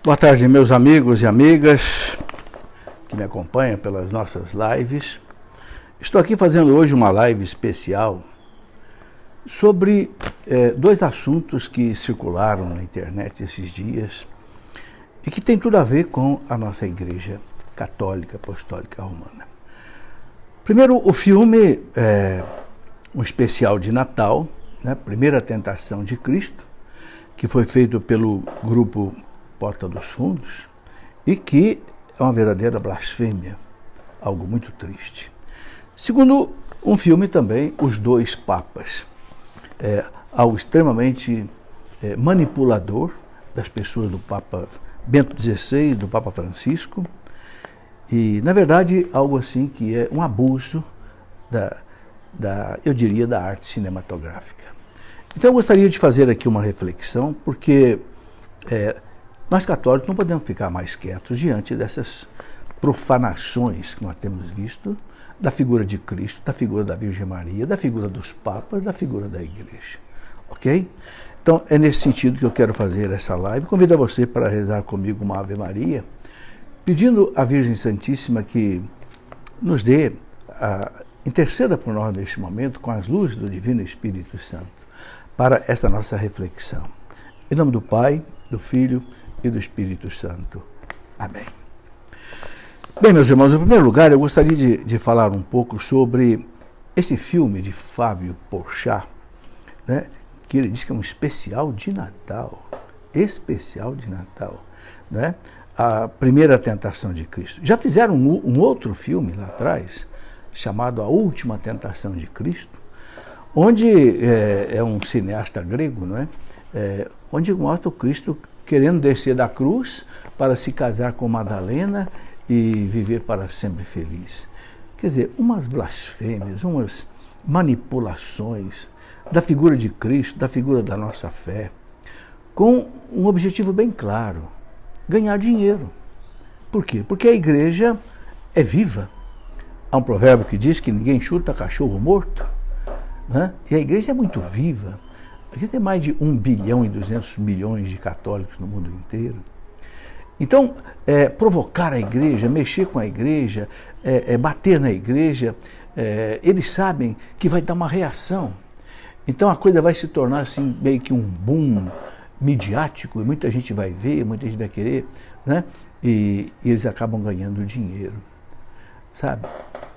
Boa tarde, meus amigos e amigas que me acompanham pelas nossas lives. Estou aqui fazendo hoje uma live especial sobre dois assuntos que circularam na internet esses dias e que tem tudo a ver com a nossa Igreja Católica Apostólica Romana. Primeiro, o filme, um especial de Natal, né, Primeira Tentação de Cristo, que foi feito pelo grupo Porta dos Fundos e que é uma verdadeira blasfêmia, algo muito triste. Segundo, um filme também, Os Dois Papas, algo extremamente manipulador das pessoas do Papa Bento XVI, do Papa Francisco, e, na verdade, algo assim que é um abuso eu diria, da arte cinematográfica. Então, eu gostaria de fazer aqui uma reflexão, porque nós católicos não podemos ficar mais quietos diante dessas profanações que nós temos visto da figura de Cristo, da figura da Virgem Maria, da figura dos papas, da figura da Igreja. Ok? Então, é nesse sentido que eu quero fazer essa live. Convido a você para rezar comigo uma Ave Maria, pedindo à Virgem Santíssima que nos dê, interceda por nós neste momento com as luzes do Divino Espírito Santo para essa nossa reflexão. Em nome do Pai, do Filho e do Espírito Santo. Amém. Bem, meus irmãos, em primeiro lugar, eu gostaria de falar um pouco sobre esse filme de Fábio Porchat, né, que ele diz que é um especial de Natal. Especial de Natal, né? A Primeira Tentação de Cristo. Já fizeram um outro filme lá atrás, chamado A Última Tentação de Cristo, onde é um cineasta grego, não é? Onde mostra o Cristo querendo descer da cruz para se casar com Madalena e viver para sempre feliz. Quer dizer, umas blasfêmias, umas manipulações da figura de Cristo, da figura da nossa fé, com um objetivo bem claro: ganhar dinheiro. Por quê? Porque a igreja é viva. Há um provérbio que diz que ninguém chuta cachorro morto, né? E a igreja é muito viva. A gente tem mais de 1 bilhão e 200 milhões de católicos no mundo inteiro. Então, provocar a igreja, mexer com a igreja, bater na igreja, eles sabem que vai dar uma reação. Então a coisa vai se tornar assim, meio que um boom midiático, e muita gente vai ver, muita gente vai querer, né? E eles acabam ganhando dinheiro, sabe?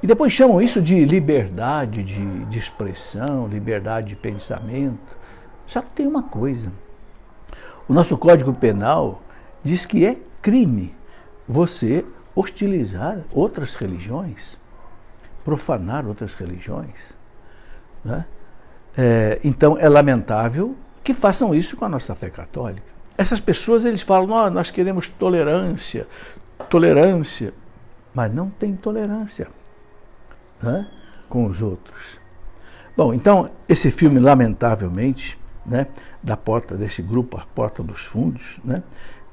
E depois chamam isso de liberdade de expressão, liberdade de pensamento. Só que tem uma coisa: o nosso Código Penal diz que é crime você hostilizar outras religiões, profanar outras religiões, né? Então é lamentável que façam isso com a nossa fé católica. Essas pessoas, eles falam: nós queremos tolerância, mas não tem tolerância, né, com os outros. Bom, então esse filme, lamentavelmente, né, desse grupo, A Porta dos Fundos, né,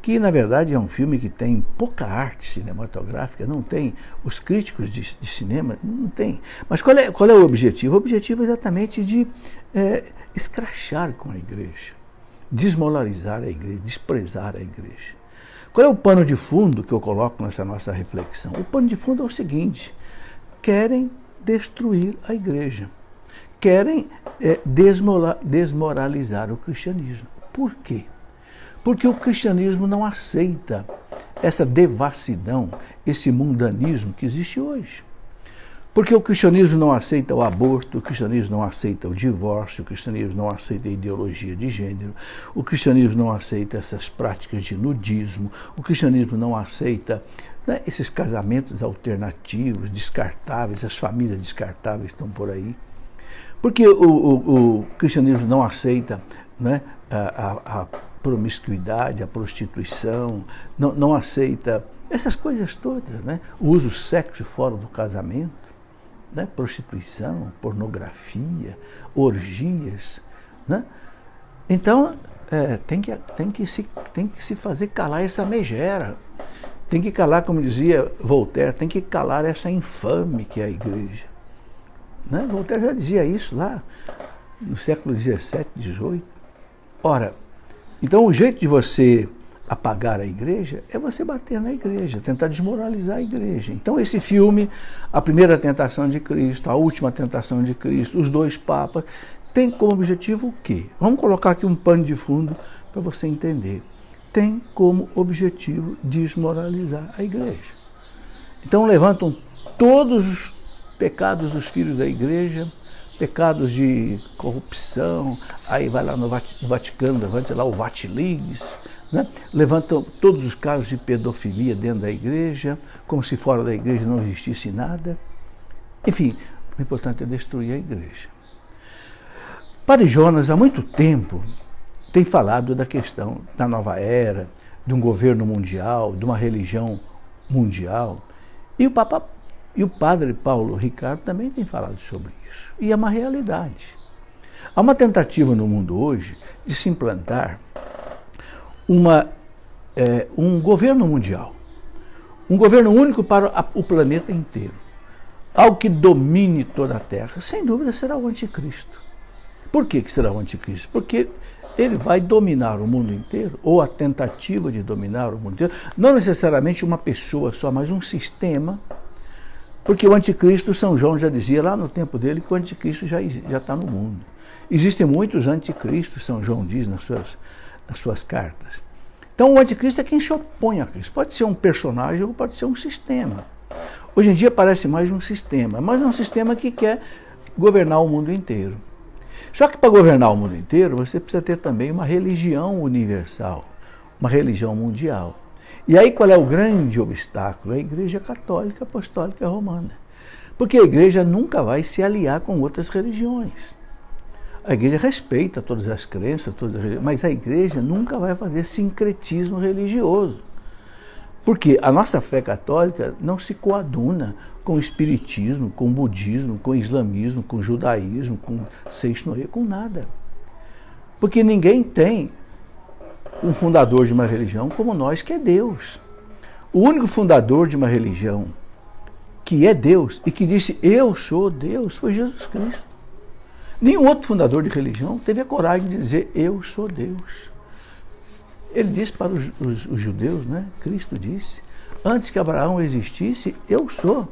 que na verdade é um filme que tem pouca arte cinematográfica, não tem, os críticos de cinema não tem. Mas qual é o objetivo? O objetivo é exatamente de escrachar com a igreja, desmoralizar a igreja, desprezar a igreja. Qual é o pano de fundo que eu coloco nessa nossa reflexão? O pano de fundo é o seguinte: querem destruir a igreja, querem desmoralizar o cristianismo. Por quê? Porque o cristianismo não aceita essa devassidão, esse mundanismo que existe hoje. Porque o cristianismo não aceita o aborto, o cristianismo não aceita o divórcio, o cristianismo não aceita a ideologia de gênero, o cristianismo não aceita essas práticas de nudismo, o cristianismo não aceita, né, esses casamentos alternativos, descartáveis, as famílias descartáveis estão por aí. Porque o cristianismo não aceita, né, a promiscuidade, a prostituição, não aceita essas coisas todas, né? O uso do sexo fora do casamento, né? Prostituição, pornografia, orgias, né? Então, tem que se fazer calar essa megera, tem que calar, como dizia Voltaire, tem que calar essa infame que é a igreja, né? Voltaire já dizia isso lá no século XVII, XVIII. Ora, então o jeito de você apagar a igreja é você bater na igreja, tentar desmoralizar a igreja. Então esse filme, A Primeira Tentação de Cristo, A Última Tentação de Cristo, Os Dois Papas, tem como objetivo o quê? Vamos colocar aqui um pano de fundo para você entender. Tem como objetivo desmoralizar a igreja. Então levantam todos os pecados dos filhos da igreja, pecados de corrupção, aí vai lá no Vaticano, levanta lá o Vatileaks, né? Levantam todos os casos de pedofilia dentro da igreja, como se fora da igreja não existisse nada. Enfim, o importante é destruir a igreja. Padre Jonas, há muito tempo, tem falado da questão da nova era, de um governo mundial, de uma religião mundial. E o padre Paulo Ricardo também tem falado sobre isso. E é uma realidade. Há uma tentativa no mundo hoje de se implantar um governo mundial. Um governo único para o planeta inteiro. Algo que domine toda a Terra. Sem dúvida será o anticristo. Por que será o anticristo? Porque ele vai dominar o mundo inteiro, ou a tentativa de dominar o mundo inteiro, não necessariamente uma pessoa só, mas um sistema. Porque o anticristo, São João já dizia lá no tempo dele que o anticristo já está no mundo. Existem muitos anticristos, São João diz nas suas cartas. Então o anticristo é quem se opõe a Cristo. Pode ser um personagem ou pode ser um sistema. Hoje em dia parece mais um sistema, mas é um sistema que quer governar o mundo inteiro. Só que para governar o mundo inteiro, você precisa ter também uma religião universal, uma religião mundial. E aí qual é o grande obstáculo? A Igreja Católica Apostólica Romana. Porque a Igreja nunca vai se aliar com outras religiões. A Igreja respeita todas as crenças, mas a Igreja nunca vai fazer sincretismo religioso. Porque a nossa fé católica não se coaduna com o espiritismo, com o budismo, com o islamismo, com o judaísmo, com o seixnoe, com nada. Porque ninguém tem um fundador de uma religião como nós, que é Deus. O único fundador de uma religião que é Deus e que disse eu sou Deus foi Jesus Cristo. Nenhum outro fundador de religião teve a coragem de dizer eu sou Deus. Ele disse para os judeus, né? Cristo disse, antes que Abraão existisse, eu sou.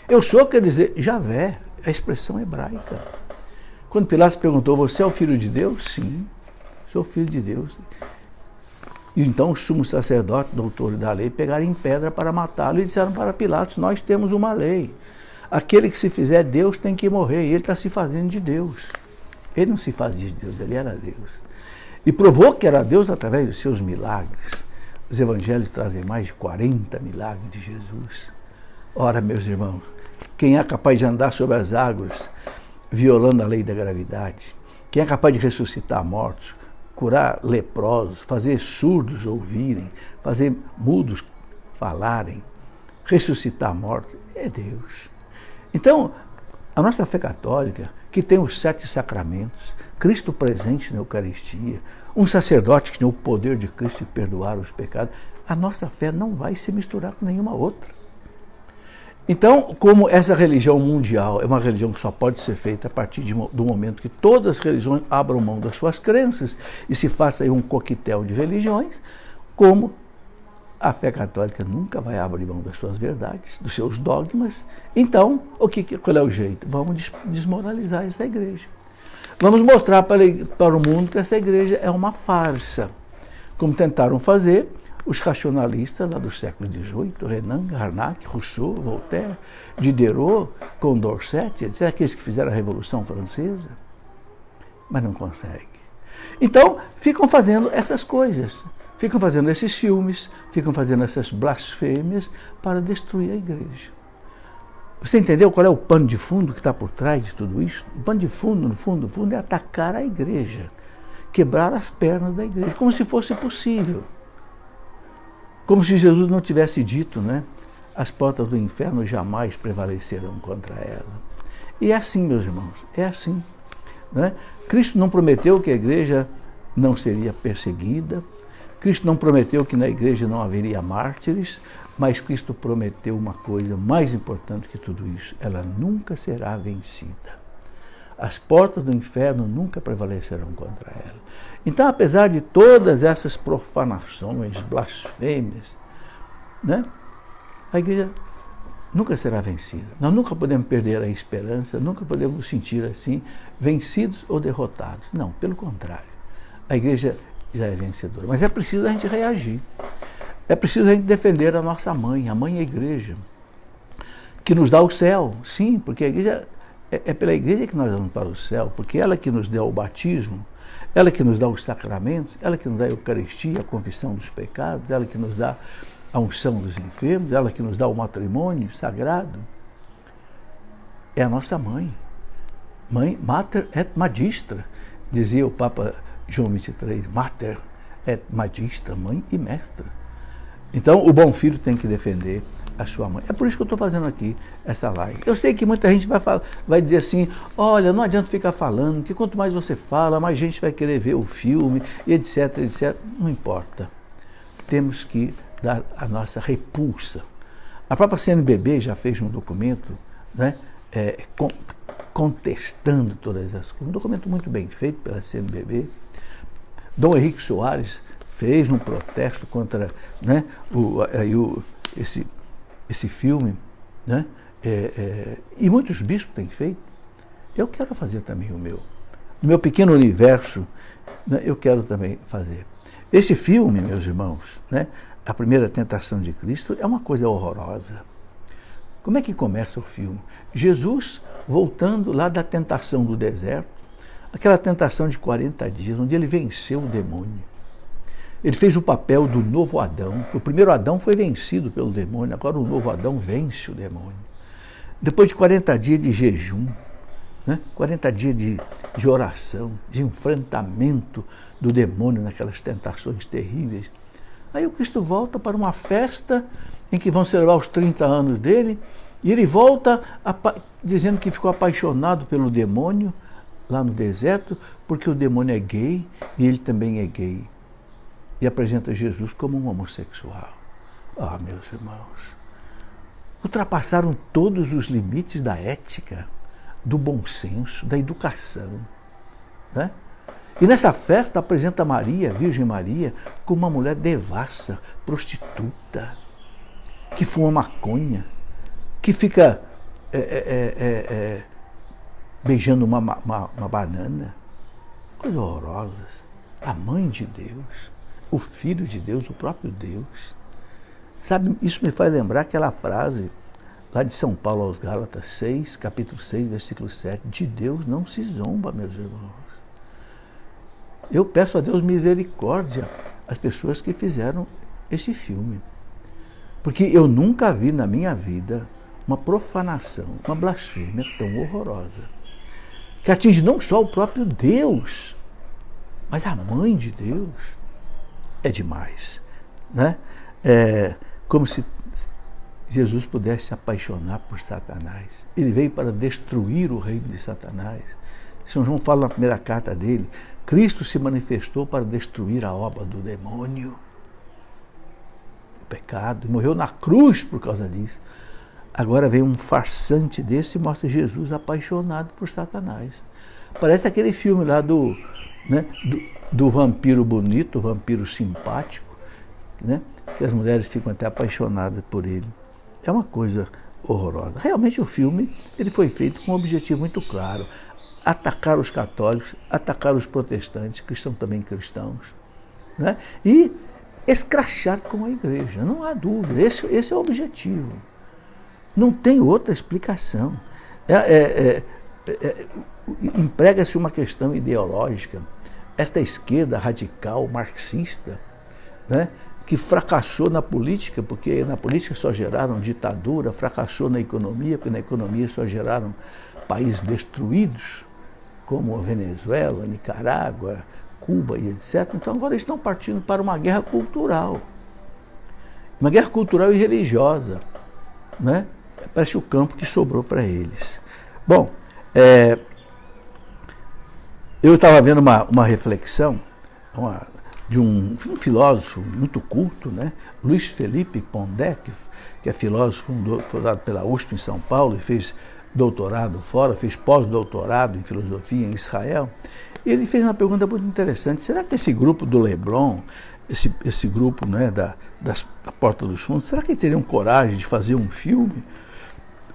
Eu sou quer dizer Javé, a expressão hebraica. Quando Pilatos perguntou, você é o filho de Deus? Sim, sou filho de Deus. E então os sumos sacerdotes, doutores da lei, pegaram em pedra para matá-lo e disseram para Pilatos, nós temos uma lei. Aquele que se fizer Deus tem que morrer, e ele está se fazendo de Deus. Ele não se fazia de Deus, ele era Deus. E provou que era Deus através dos seus milagres. Os evangelhos trazem mais de 40 milagres de Jesus. Ora, meus irmãos, quem é capaz de andar sobre as águas, violando a lei da gravidade, quem é capaz de ressuscitar mortos, curar leprosos, fazer surdos ouvirem, fazer mudos falarem, ressuscitar mortos, é Deus. Então, a nossa fé católica, que tem os 7 sacramentos, Cristo presente na Eucaristia, um sacerdote que tem o poder de Cristo de perdoar os pecados, a nossa fé não vai se misturar com nenhuma outra. Então, como essa religião mundial é uma religião que só pode ser feita a partir do momento que todas as religiões abram mão das suas crenças e se faça aí um coquetel de religiões, como a fé católica nunca vai abrir mão das suas verdades, dos seus dogmas, então, qual é o jeito? Vamos desmoralizar essa igreja. Vamos mostrar para o mundo que essa igreja é uma farsa, como tentaram fazer os racionalistas lá do século XVIII, Renan, Carnap, Rousseau, Voltaire, Diderot, Condorcet, etc., aqueles que fizeram a Revolução Francesa, mas não conseguem. Então, ficam fazendo essas coisas, ficam fazendo esses filmes, ficam fazendo essas blasfêmias para destruir a igreja. Você entendeu qual é o pano de fundo que está por trás de tudo isso? O pano de fundo, no fundo, é atacar a igreja, quebrar as pernas da igreja, como se fosse possível. Como se Jesus não tivesse dito, né? As portas do inferno jamais prevalecerão contra ela. E é assim, meus irmãos, é assim. Né? Cristo não prometeu que a igreja não seria perseguida, Cristo não prometeu que na igreja não haveria mártires, mas Cristo prometeu uma coisa mais importante que tudo isso, ela nunca será vencida. as portas do inferno nunca prevalecerão contra ela. Então, apesar de todas essas profanações, blasfêmias, né, a igreja nunca será vencida. Nós nunca podemos perder a esperança, nunca podemos nos sentir assim, vencidos ou derrotados. Não, pelo contrário. A igreja já é vencedora. Mas é preciso a gente reagir. É preciso a gente defender a nossa mãe, a mãe é a igreja, que nos dá o céu. Sim, porque a igreja é pela igreja que nós vamos para o céu, porque ela que nos deu o batismo, ela que nos dá os sacramentos, ela que nos dá a Eucaristia, a confissão dos pecados, ela que nos dá a unção dos enfermos, ela que nos dá o matrimônio sagrado. É a nossa mãe. Mãe, mater et magistra, dizia o Papa João XXIII, mater et magistra, mãe e mestra. Então, o bom filho tem que defender a sua mãe. É por isso que eu estou fazendo aqui essa live. Eu sei que muita gente vai dizer assim, olha, não adianta ficar falando, que quanto mais você fala, mais gente vai querer ver o filme, etc, etc. Não importa. Temos que dar a nossa repulsa. A própria CNBB já fez um documento, né, contestando todas as coisas. Um documento muito bem feito pela CNBB. Dom Henrique Soares fez um protesto contra, né, esse filme, né, e muitos bispos têm feito. Eu quero fazer também o meu. No meu pequeno universo, né, eu quero também fazer. Esse filme, meus irmãos, né, A Primeira Tentação de Cristo, é uma coisa horrorosa. Como é que começa o filme? Jesus voltando lá da tentação do deserto, aquela tentação de 40 dias, onde ele venceu o demônio. Ele fez o papel do novo Adão. O primeiro Adão foi vencido pelo demônio, agora o novo Adão vence o demônio. Depois de 40 dias de jejum, né? 40 dias de oração, de enfrentamento do demônio naquelas tentações terríveis. Aí o Cristo volta para uma festa em que vão celebrar os 30 anos dele, e ele volta dizendo que ficou apaixonado pelo demônio lá no deserto, porque o demônio é gay e ele também é gay. E apresenta Jesus como um homossexual. Ah, meus irmãos, ultrapassaram todos os limites da ética, do bom senso, da educação, né? E nessa festa apresenta Maria, Virgem Maria, como uma mulher devassa, prostituta, que fuma maconha, que fica beijando uma banana. Coisas horrorosas. A mãe de Deus, o Filho de Deus, o próprio Deus. Sabe, isso me faz lembrar aquela frase lá de São Paulo aos Gálatas 6, capítulo 6, versículo 7. De Deus não se zomba, meus irmãos. Eu peço a Deus misericórdia às pessoas que fizeram esse filme. Porque eu nunca vi na minha vida uma profanação, uma blasfêmia tão horrorosa, que atinge não só o próprio Deus, mas a mãe de Deus. É demais, né? Como se Jesus pudesse se apaixonar por Satanás. Ele veio para destruir o reino de Satanás. São João fala na primeira carta dele, Cristo se manifestou para destruir a obra do demônio, o pecado, e morreu na cruz por causa disso. Agora vem um farsante desse e mostra Jesus apaixonado por Satanás. Parece aquele filme lá do vampiro bonito, o vampiro simpático, né? Que as mulheres ficam até apaixonadas por ele. É uma coisa horrorosa. Realmente o filme ele foi feito com um objetivo muito claro: atacar os católicos, atacar os protestantes, que são também cristãos, né? E escrachar com a igreja, não há dúvida, esse é o objetivo. Não tem outra explicação. Emprega-se uma questão ideológica. Esta esquerda radical, marxista, né, que fracassou na política, porque na política só geraram ditadura, fracassou na economia, porque na economia só geraram países destruídos, como a Venezuela, Nicarágua, Cuba e etc. Então agora eles estão partindo para uma guerra cultural. Uma guerra cultural e religiosa, né? Parece o campo que sobrou para eles. Bom, eu estava vendo uma reflexão de um filósofo muito culto, né? Luiz Felipe Pondé, que é filósofo fundado pela USP em São Paulo e fez doutorado fora, fez pós-doutorado em filosofia em Israel. Ele fez uma pergunta muito interessante. Será que esse grupo do Leblon, esse grupo, né, da Porta dos Fundos, será que eles teriam coragem de fazer um filme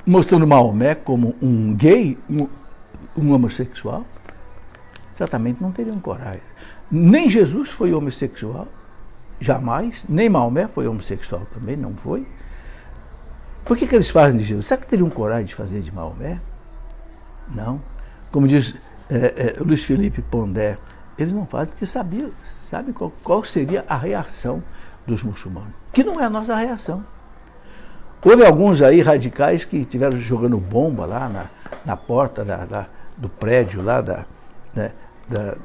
mostrando Maomé como um gay, um homossexual? Certamente não teriam coragem. Nem Jesus foi homossexual, jamais. Nem Maomé foi homossexual também, não foi. Por que eles fazem de Jesus? Será que teriam coragem de fazer de Maomé? Não. Como diz Luiz Felipe Pondé, eles não fazem porque sabem qual seria a reação dos muçulmanos, que não é a nossa reação. Houve alguns aí radicais que estiveram jogando bomba lá na porta do prédio, lá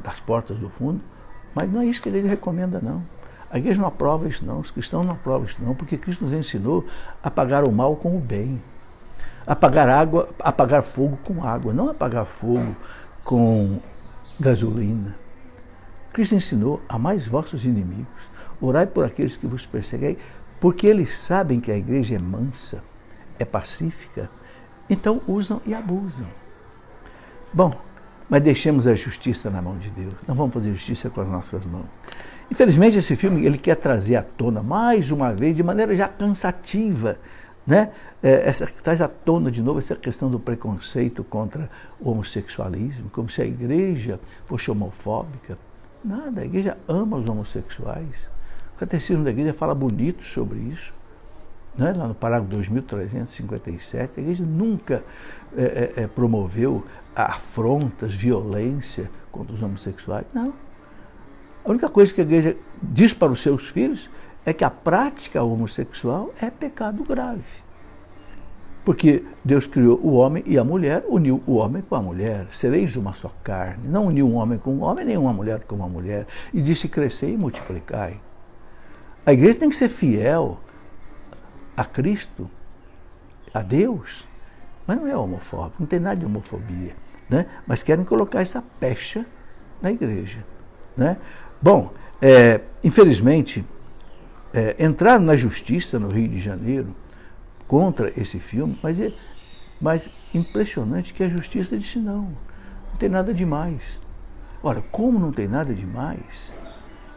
das portas do fundo, mas não é isso que a igreja recomenda, não. A igreja não aprova isso, não. Os cristãos não aprovam isso, não, porque Cristo nos ensinou a apagar o mal com o bem, apagar fogo com água, não apagar fogo com gasolina. Cristo ensinou: amai os vossos inimigos, orai por aqueles que vos perseguem, porque eles sabem que a igreja é mansa, é pacífica, então usam e abusam. Bom, mas deixemos a justiça na mão de Deus, não vamos fazer justiça com as nossas mãos. Infelizmente, esse filme ele quer trazer à tona, mais uma vez, de maneira já cansativa, né? Traz à tona de novo essa questão do preconceito contra o homossexualismo, como se a igreja fosse homofóbica. Nada, a igreja ama os homossexuais. O catecismo da igreja fala bonito sobre isso. Né? Lá no parágrafo 2357, a igreja nunca promoveu afrontas, violência contra os homossexuais. Não. A única coisa que a igreja diz para os seus filhos é que a prática homossexual é pecado grave. Porque Deus criou o homem e a mulher, uniu o homem com a mulher. Sereis uma só carne. Não uniu um homem com um homem, nem uma mulher com uma mulher. E disse: crescei e multiplicai. A igreja tem que ser fiel a Cristo, a Deus, mas não é homofóbico, não tem nada de homofobia, né? Mas querem colocar essa pecha na igreja, né? Bom, infelizmente, entraram na justiça no Rio de Janeiro contra esse filme, mas impressionante que a justiça disse: não tem nada demais. Ora, como não tem nada demais?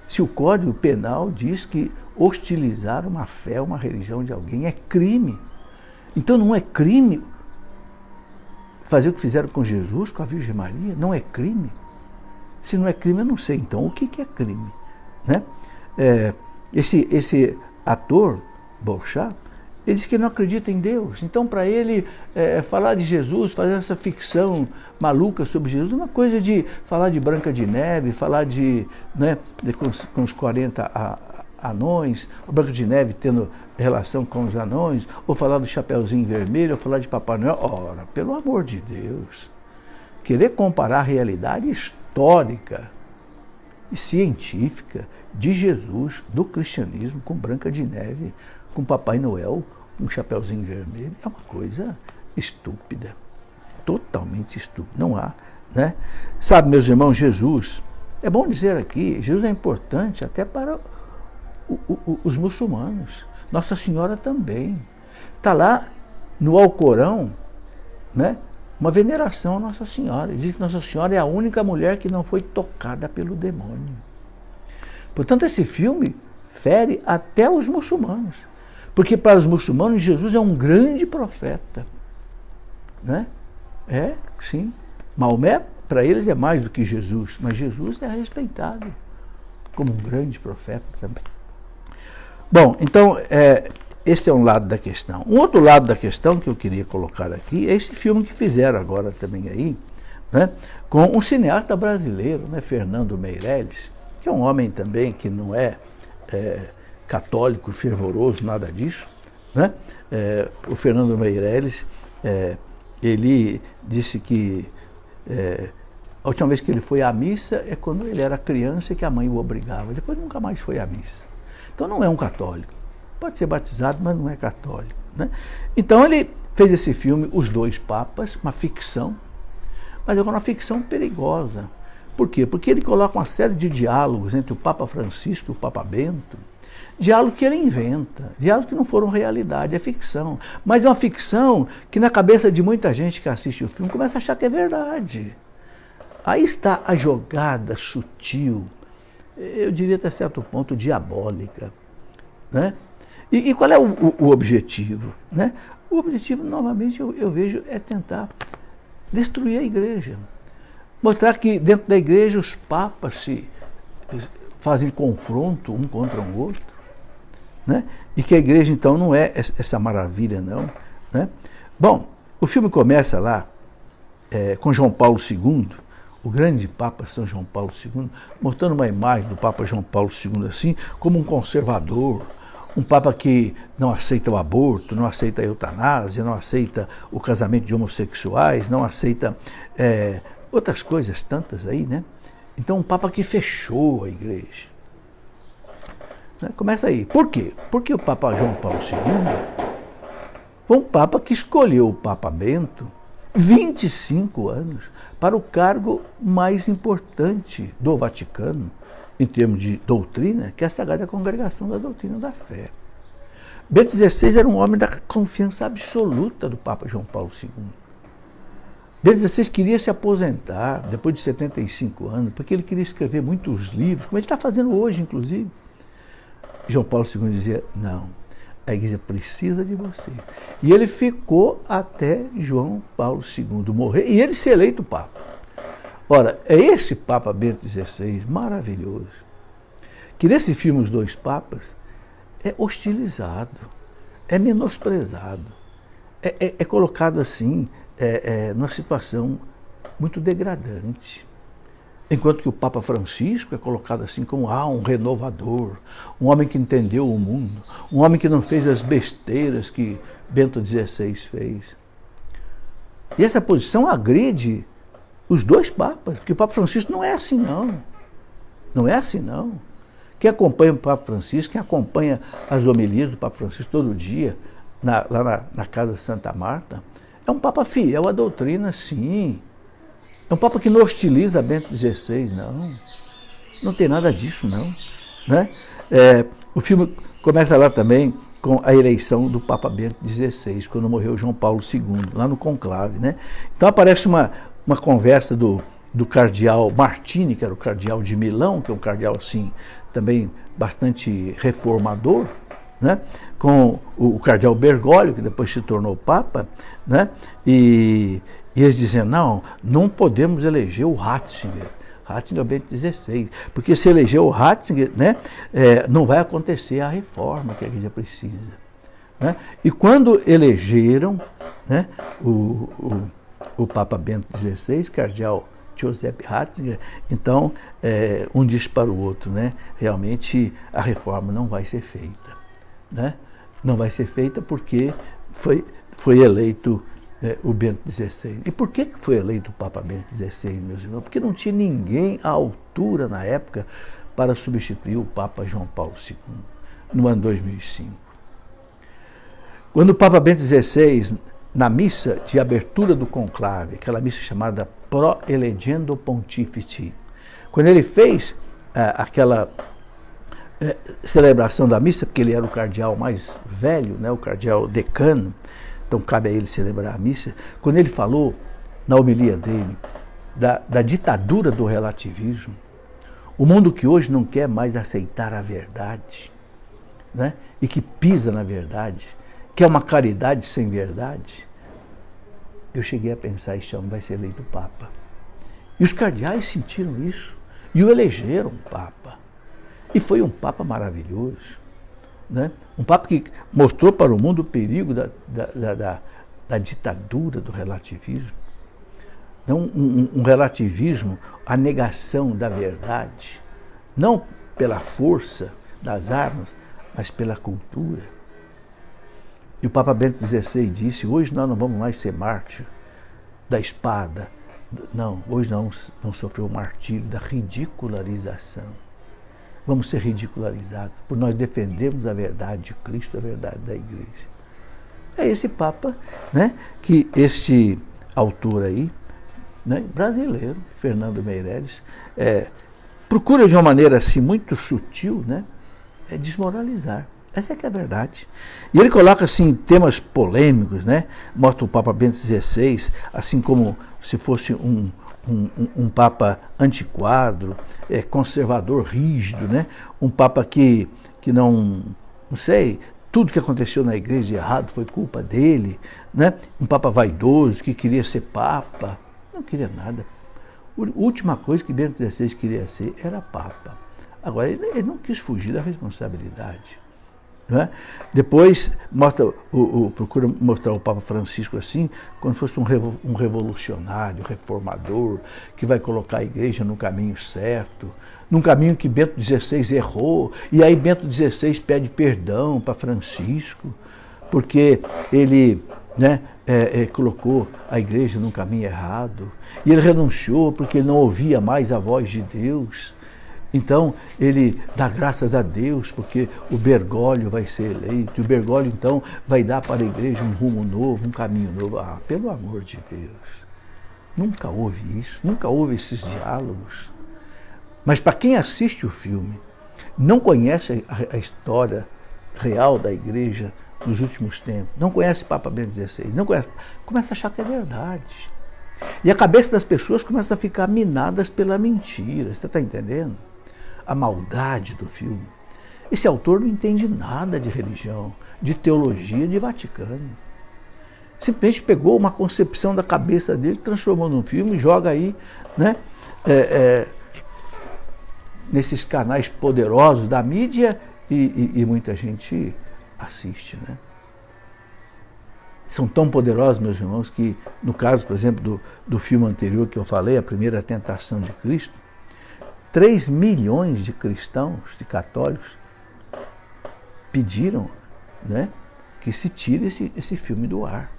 Se o Código Penal diz que hostilizar uma fé, uma religião de alguém é crime. Então não é crime fazer o que fizeram com Jesus, com a Virgem Maria? Não é crime? Se não é crime, eu não sei então o que é crime, né? Esse ator, Beauchamp, ele diz que não acredita em Deus. Então, para ele, falar de Jesus, fazer essa ficção maluca sobre Jesus, é uma coisa de falar de Branca de Neve, falar com os 40 anões, a Branca de Neve tendo relação com os anões, ou falar do Chapeuzinho Vermelho, ou falar de Papai Noel. Ora, pelo amor de Deus, querer comparar a realidade histórica e científica de Jesus, do cristianismo, com Branca de Neve, com Papai Noel, um Chapeuzinho Vermelho, é uma coisa estúpida, totalmente estúpida, não há, né? Sabe, meus irmãos, Jesus, é bom dizer aqui, Jesus é importante até para os muçulmanos, Nossa Senhora também, está lá no Alcorão, né? Uma veneração à Nossa Senhora, diz que Nossa Senhora é a única mulher que não foi tocada pelo demônio. Portanto, esse filme fere até os muçulmanos. Porque para os muçulmanos, Jesus é um grande profeta. Né? Sim. Maomé, para eles, é mais do que Jesus. Mas Jesus é respeitado como um grande profeta também. Bom, então, esse é um lado da questão. Um outro lado da questão que eu queria colocar aqui é esse filme que fizeram agora também aí, né, com um cineasta brasileiro, né, Fernando Meirelles, que é um homem também que não é católico, fervoroso, nada disso, né? O Fernando Meirelles, ele disse que a última vez que ele foi à missa é quando ele era criança e que a mãe o obrigava. Depois nunca mais foi à missa. Então não é um católico. Pode ser batizado, mas não é católico, né? Então ele fez esse filme, Os Dois Papas, uma ficção, mas é uma ficção perigosa. Por quê? Porque ele coloca uma série de diálogos entre o Papa Francisco e o Papa Bento, diálogo que ele inventa, diálogos que não foram realidade, é ficção. Mas é uma ficção que na cabeça de muita gente que assiste o filme começa a achar que é verdade. Aí está a jogada sutil, eu diria até certo ponto diabólica, né? E qual é o objetivo, né? O objetivo, novamente, eu vejo, é tentar destruir a igreja. Mostrar que dentro da igreja os papas se fazem confronto um contra o outro, né? E que a igreja, então, não é essa maravilha, não, né? Bom, o filme começa lá com João Paulo II, o grande Papa São João Paulo II, mostrando uma imagem do Papa João Paulo II assim, como um conservador, um Papa que não aceita o aborto, não aceita a eutanásia, não aceita o casamento de homossexuais, não aceita outras coisas tantas aí, né? Então, um Papa que fechou a igreja. Né? Começa aí. Por quê? Porque o Papa João Paulo II foi um Papa que escolheu o Papa Bento 25 anos para o cargo mais importante do Vaticano, em termos de doutrina, que é a Sagrada Congregação da Doutrina da Fé. Bento XVI era um homem da confiança absoluta do Papa João Paulo II. Bento XVI queria se aposentar depois de 75 anos, porque ele queria escrever muitos livros, como ele está fazendo hoje, inclusive. João Paulo II dizia, não, a igreja precisa de você. E ele ficou até João Paulo II morrer, e ele ser eleito Papa. Ora, é esse Papa Bento XVI, maravilhoso, que nesse filme Os Dois Papas é hostilizado, é menosprezado, é colocado assim, numa situação muito degradante. Enquanto que o Papa Francisco é colocado assim como um renovador, um homem que entendeu o mundo, um homem que não fez as besteiras que Bento XVI fez. E essa posição agride os dois papas, porque o Papa Francisco não é assim, não. Não é assim, não. Quem acompanha o Papa Francisco, quem acompanha as homilias do Papa Francisco todo dia, lá na casa de Santa Marta, é um Papa fiel à doutrina, sim. É um Papa que não hostiliza Bento XVI, não. Não tem nada disso, não. Né? O filme começa lá também com a eleição do Papa Bento XVI, quando morreu João Paulo II, lá no conclave. Né? Então aparece uma conversa do cardeal Martini, que era o cardeal de Milão, que é um cardeal assim, também bastante reformador, né? Com o cardeal Bergoglio, que depois se tornou Papa, né? E eles dizem, não podemos eleger o Ratzinger é Bento XVI, porque se eleger o Ratzinger, né, não vai acontecer a reforma que a igreja precisa. Né? E quando elegeram, né, o Papa Bento XVI, cardeal Joseph Ratzinger, então um disse para o outro, né, realmente a reforma não vai ser feita. Né? Não vai ser feita porque foi eleito o Bento XVI. E por que foi eleito o Papa Bento XVI, meus irmãos? Porque não tinha ninguém à altura na época para substituir o Papa João Paulo II, no ano 2005. Quando o Papa Bento XVI, na missa de abertura do conclave, aquela missa chamada Pro Elegendo Pontifici, quando ele fez aquela celebração da missa, porque ele era o cardeal mais velho, né, o cardeal decano, então cabe a ele celebrar a missa, quando ele falou, na homilia dele, da ditadura do relativismo, o mundo que hoje não quer mais aceitar a verdade, né, e que pisa na verdade, que é uma caridade sem verdade, eu cheguei a pensar, este homem vai ser eleito Papa. E os cardeais sentiram isso, e o elegeram Papa. E foi um Papa maravilhoso, né? Um Papa que mostrou para o mundo o perigo da ditadura do relativismo. Não um relativismo, a negação da verdade, não pela força das armas, mas pela cultura. E o Papa Bento XVI disse, hoje nós não vamos mais ser mártir da espada. Não, hoje nós vamos sofrer o martírio da ridicularização. Vamos ser ridicularizados por nós defendermos a verdade de Cristo, a verdade da igreja. É esse Papa, né, que esse autor aí, né, brasileiro, Fernando Meirelles, procura de uma maneira assim muito sutil, né, desmoralizar. Essa é que é a verdade. E ele coloca assim temas polêmicos, né? Mostra o Papa Bento XVI, assim como se fosse um Papa antiquado, conservador, rígido, né? Um Papa que não sei, tudo que aconteceu na igreja de errado foi culpa dele, né? Um Papa vaidoso que queria ser Papa, não queria nada. A última coisa que Bento XVI queria ser era Papa. Agora, ele não quis fugir da responsabilidade. Não é? Depois procura mostrar o Papa Francisco assim, como se fosse um revolucionário, reformador, que vai colocar a igreja no caminho certo, num caminho que Bento XVI errou, e aí Bento XVI pede perdão para Francisco, porque ele, né, colocou a igreja no caminho errado, e ele renunciou porque ele não ouvia mais a voz de Deus. Então, ele dá graças a Deus, porque o Bergoglio vai ser eleito, e o Bergoglio, então, vai dar para a igreja um rumo novo, um caminho novo. Ah, pelo amor de Deus, nunca houve isso, nunca houve esses diálogos. Mas para quem assiste o filme, não conhece a história real da igreja nos últimos tempos, não conhece Papa Bento XVI, não conhece, começa a achar que é verdade. E a cabeça das pessoas começa a ficar minadas pela mentira, você está entendendo? A maldade do filme. Esse autor não entende nada de religião, de teologia, de Vaticano. Simplesmente pegou uma concepção da cabeça dele, transformou num filme, joga aí, né, nesses canais poderosos da mídia e muita gente assiste, né? São tão poderosos, meus irmãos, que no caso, por exemplo, do filme anterior que eu falei, A Primeira Tentação de Cristo, 3 milhões de cristãos, de católicos, pediram, né, que se tire esse filme do ar,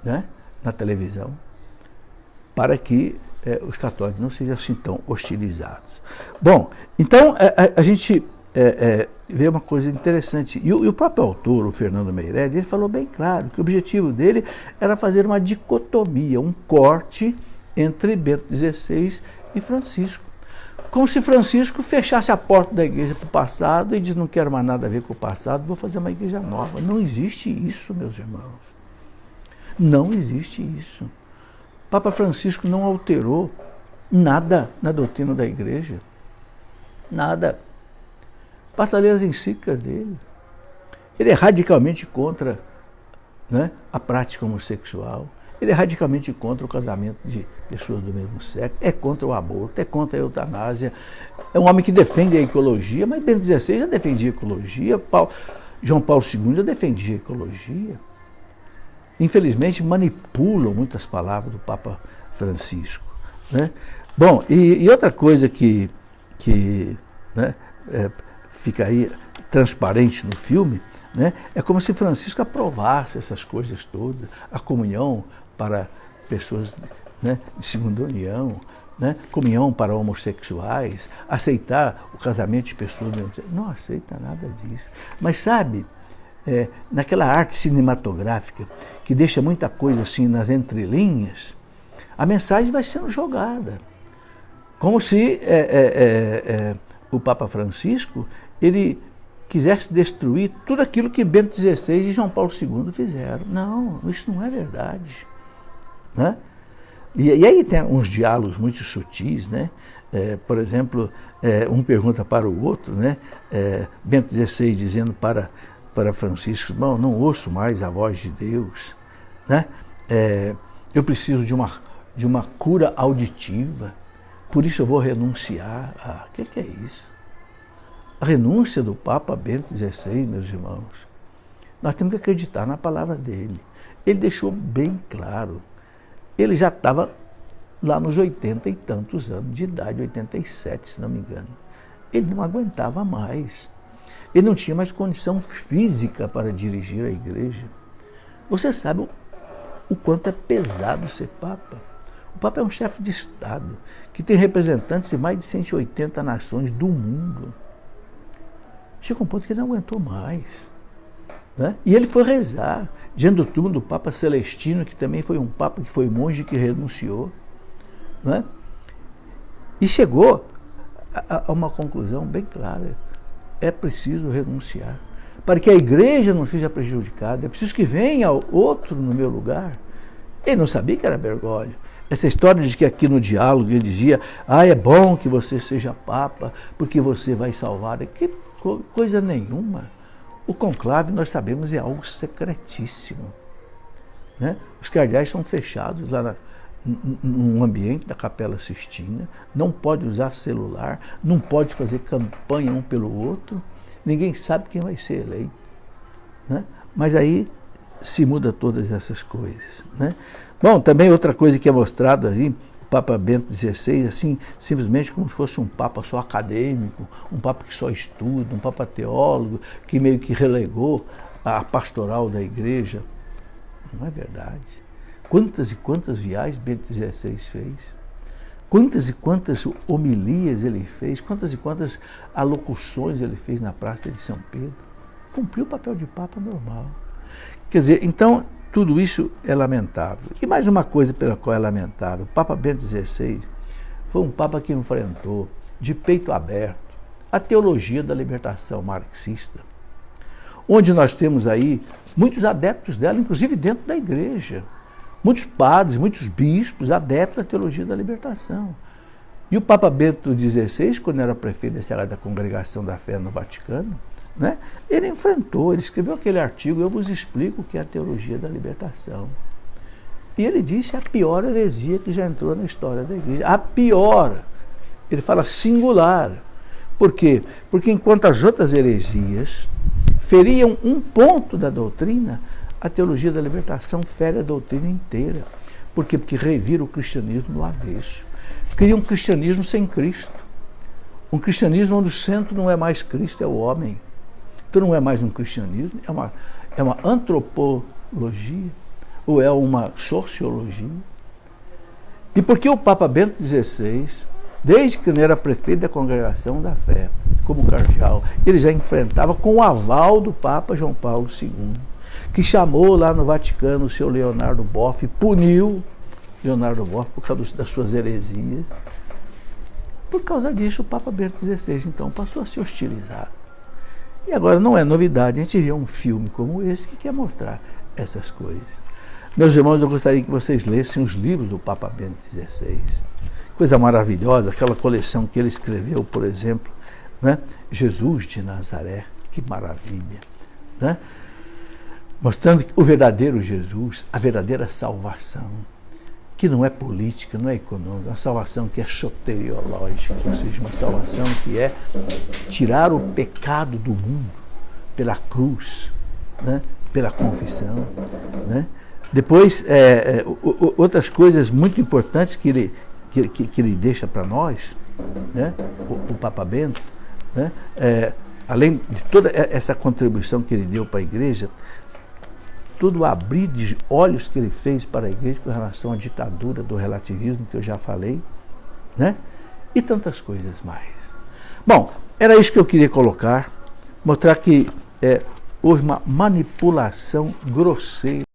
né, na televisão, para que os católicos não sejam assim tão hostilizados. Bom, então a gente vê uma coisa interessante. E o próprio autor, o Fernando Meirelles, ele falou bem claro que o objetivo dele era fazer uma dicotomia, um corte entre Bento XVI e Francisco. Como se Francisco fechasse a porta da igreja para o passado e diz, não quero mais nada a ver com o passado, vou fazer uma igreja nova. Não existe isso, meus irmãos. Não existe isso. Papa Francisco não alterou nada na doutrina da igreja. Nada. Basta ler as encíclicas dele. Ele é radicalmente contra, né, a prática homossexual. Ele é radicalmente contra o casamento de pessoas do mesmo sexo, é contra o aborto, é contra a eutanásia. É um homem que defende a ecologia, mas Bento XVI já defendia a ecologia, João Paulo II já defendia a ecologia. Infelizmente, manipulam muitas palavras do Papa Francisco, né? Bom, e outra coisa que né, fica aí transparente no filme, né, é como se Francisco aprovasse essas coisas todas, a comunhão para pessoas, né, de segunda união, né, comunhão para homossexuais, aceitar o casamento de pessoas do mesmo sexo. Não aceita nada disso. Mas sabe, naquela arte cinematográfica que deixa muita coisa assim nas entrelinhas, a mensagem vai sendo jogada. Como se o Papa Francisco, ele quisesse destruir tudo aquilo que Bento XVI e João Paulo II fizeram. Não, isso não é verdade. Né? E aí tem uns diálogos muito sutis, né? Por exemplo, um pergunta para o outro, né? Bento XVI dizendo para Francisco, não ouço mais a voz de Deus, né? Eu preciso de uma cura auditiva, por isso eu vou renunciar. O que é isso? A renúncia do Papa Bento XVI, meus irmãos, nós temos que acreditar na palavra dele. Ele deixou bem claro. Ele já estava lá nos 80 e tantos anos de idade, 87, se não me engano. Ele não aguentava mais. Ele não tinha mais condição física para dirigir a igreja. Você sabe o quanto é pesado ser Papa. O Papa é um chefe de Estado que tem representantes de mais de 180 nações do mundo. Chega um ponto que ele não aguentou mais. Né? E ele foi rezar diante do túmulo do Papa Celestino, que também foi um Papa que foi monge que renunciou. Né? E chegou a uma conclusão bem clara. é preciso renunciar. Para que a igreja não seja prejudicada, é preciso que venha outro no meu lugar. Ele não sabia que era Bergoglio. Essa história de que aqui no diálogo ele dizia, é bom que você seja papa, porque você vai salvar. Que coisa nenhuma. O conclave, nós sabemos, é algo secretíssimo. Né? Os cardeais são fechados lá num ambiente da Capela Sistina, não pode usar celular, não pode fazer campanha um pelo outro, ninguém sabe quem vai ser eleito. Né? Mas aí se muda todas essas coisas. Né? Bom, também outra coisa que é mostrada aí, o Papa Bento XVI, assim, simplesmente como se fosse um Papa só acadêmico, um Papa que só estuda, um Papa teólogo, que meio que relegou a pastoral da igreja. Não é verdade. Quantas e quantas viagens Bento XVI fez? Quantas e quantas homilias ele fez? Quantas e quantas alocuções ele fez na Praça de São Pedro? Cumpriu o papel de Papa normal. Quer dizer, então, tudo isso é lamentável. E mais uma coisa pela qual é lamentável. O Papa Bento XVI foi um Papa que enfrentou, de peito aberto, a teologia da libertação marxista, onde nós temos aí muitos adeptos dela, inclusive dentro da igreja. Muitos padres, muitos bispos, adeptos da teologia da libertação. E o Papa Bento XVI, quando era prefeito da Congregação da Fé no Vaticano, né, ele enfrentou, ele escreveu aquele artigo, eu vos explico o que é a teologia da libertação. E ele disse a pior heresia que já entrou na história da igreja. A pior. Ele fala singular. Por quê? Porque enquanto as outras heresias feriam um ponto da doutrina, a teologia da libertação fere a doutrina inteira. Por quê? Porque revira o cristianismo no avesso. Cria um cristianismo sem Cristo. Um cristianismo onde o centro não é mais Cristo, é o homem. Então não é mais um cristianismo, é uma antropologia, ou é uma sociologia. E porque o Papa Bento XVI, desde que ele era prefeito da Congregação da Fé, como cardeal, ele já enfrentava com o aval do Papa João Paulo II, que chamou lá no Vaticano o seu Leonardo Boff, puniu Leonardo Boff por causa das suas heresias. Por causa disso, o Papa Bento XVI, então, passou a ser hostilizado. E agora não é novidade, a gente vê um filme como esse que quer mostrar essas coisas. Meus irmãos, eu gostaria que vocês lessem os livros do Papa Bento XVI. Coisa maravilhosa, aquela coleção que ele escreveu, por exemplo, né? Jesus de Nazaré, que maravilha. Né? Mostrando o verdadeiro Jesus, a verdadeira salvação, que não é política, não é econômica, é uma salvação que é soteriológica, ou seja, uma salvação que é tirar o pecado do mundo pela cruz, né? Pela confissão. Né? Depois, outras coisas muito importantes que ele deixa para nós, né? O Papa Bento, né? Além de toda essa contribuição que ele deu para a igreja, todo o abrir de olhos que ele fez para a igreja com relação à ditadura do relativismo, que eu já falei, né? E tantas coisas mais. Bom, era isso que eu queria colocar, mostrar que houve uma manipulação grosseira,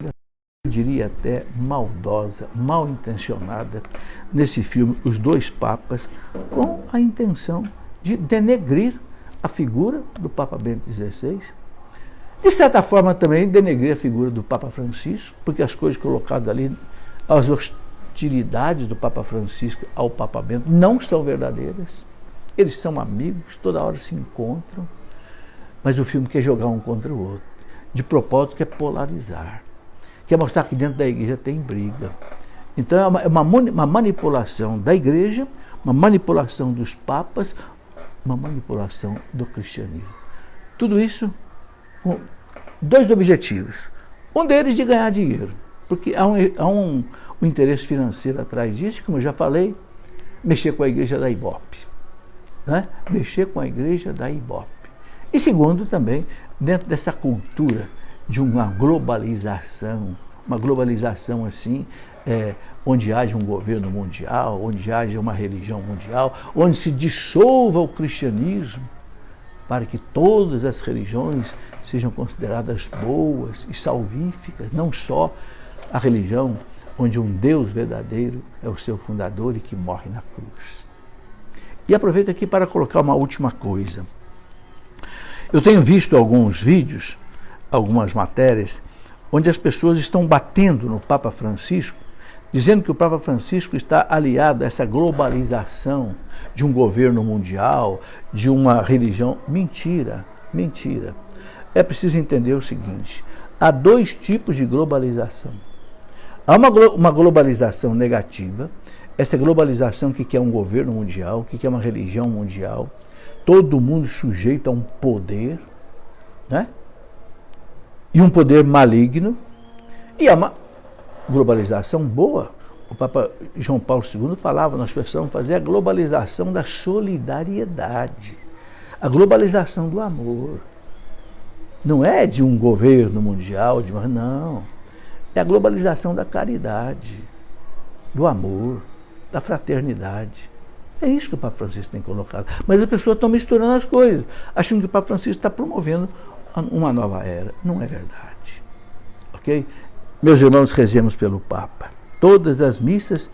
eu diria até maldosa, mal intencionada, nesse filme Os Dois Papas, com a intenção de denegrir a figura do Papa Bento XVI, de certa forma também denegrir a figura do Papa Francisco, porque as coisas colocadas ali, as hostilidades do Papa Francisco ao Papa Bento não são verdadeiras. Eles são amigos, toda hora se encontram, mas o filme quer jogar um contra o outro. De propósito, quer polarizar, quer mostrar que dentro da igreja tem briga. Então é uma manipulação da igreja, uma manipulação dos papas, uma manipulação do cristianismo. Tudo isso com dois objetivos. Um deles de ganhar dinheiro, porque há um interesse financeiro atrás disso, como eu já falei, mexer com a igreja da Ibope. Né? Mexer com a igreja da Ibope. E segundo também, dentro dessa cultura de uma globalização assim, onde haja um governo mundial, onde haja uma religião mundial, onde se dissolva o cristianismo, para que todas as religiões sejam consideradas boas e salvíficas, não só a religião onde um Deus verdadeiro é o seu fundador e que morre na cruz. E aproveito aqui para colocar uma última coisa. Eu tenho visto alguns vídeos, algumas matérias, onde as pessoas estão batendo no Papa Francisco, dizendo que o Papa Francisco está aliado a essa globalização de um governo mundial, de uma religião. Mentira, mentira. É preciso entender o seguinte: há dois tipos de globalização. Há uma globalização negativa, essa globalização que quer um governo mundial, que quer uma religião mundial, todo mundo sujeito a um poder, né? E um poder maligno. E há uma globalização boa. O Papa João Paulo II falava, nós precisamos fazer a globalização da solidariedade, a globalização do amor. Não é de um governo mundial, não. É a globalização da caridade, do amor, da fraternidade. É isso que o Papa Francisco tem colocado. Mas as pessoas estão misturando as coisas, achando que o Papa Francisco está promovendo uma nova era. Não é verdade. Ok? Meus irmãos, rezemos pelo Papa. Todas as missas,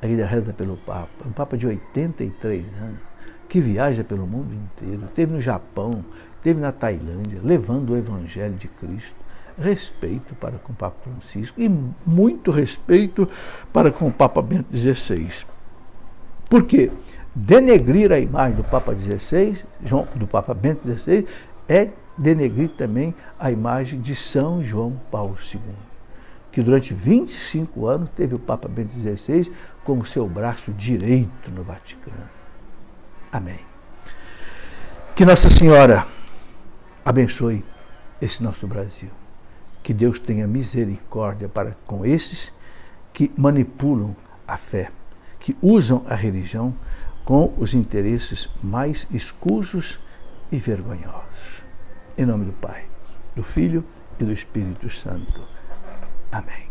a igreja reza pelo Papa. Um Papa de 83 anos, que viaja pelo mundo inteiro. Esteve no Japão, esteve na Tailândia, levando o Evangelho de Cristo. Respeito para com o Papa Francisco e muito respeito para com o Papa Bento XVI. Por quê? Denegrir a imagem do Papa XVI, do Papa Bento XVI, é denegrir também a imagem de São João Paulo II, que durante 25 anos teve o Papa Bento XVI como seu braço direito no Vaticano. Amém. Que Nossa Senhora abençoe esse nosso Brasil. Que Deus tenha misericórdia para com esses que manipulam a fé, que usam a religião com os interesses mais escusos e vergonhosos. Em nome do Pai, do Filho e do Espírito Santo. Amém.